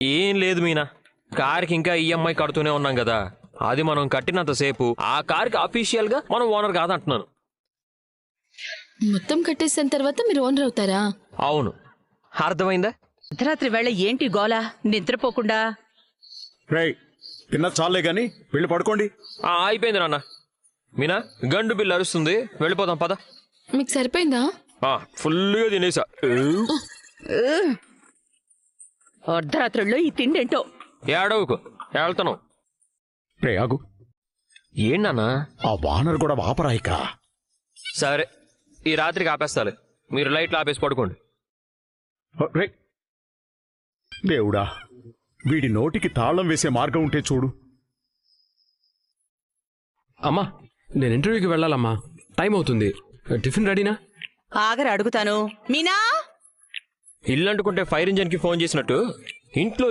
ఏం లేదు మీనా, కార్కి ఇంకా ఈఎంఐ కడుతూనే ఉన్నాం కదా, అది మనం కట్టినంతసేపు ఆ కార్కి అఫీషియల్ గా మనం ఓనర్ కాదంటున్నాను. మొత్తం కట్టేసిన తర్వాత మీరు ఓనర్ అవుతారా? అవును, అర్థమైందా? అర్ధరాత్రి వేళ ఏంటి గోల? నిద్రపోకుండా రేయ్, తిన్న చాలే గాని వెళ్ళి పడుకోండి. అయిపోయింది నాన్న. మీనా, గండు బిల్లు అరుస్తుంది, వెళ్ళిపోదాం పద. మీకు సరిపోయిందా? ఫుల్గా తినేసా. అర్ధరాత్రుల్లో ఈ తిండేంటో. ఏడవకు, వెళ్తాను. రే ఆగు, ఏంటన్నా? ఆ వానర్ కూడా ఆపరాయిక. సరే, ఈ రాత్రికి ఆపేస్తాలే, మీరు లైట్లు ఆపేసి పడుకోండి. రే దేవుడా, వీడి నోటికి తాళం వేసే మార్గం ఉంటే చూడు. అమ్మా, నేను ఇంటర్వ్యూకి వెళ్ళాలమ్మా, టైం అవుతుంది. టిఫిన్ రెడీనా? ఆగర అడుగుతాను. మీనా, ఇల్లు అంటుకుంటే ఫైర్ ఇంజన్ కి ఫోన్ చేసినట్టు ఇంట్లో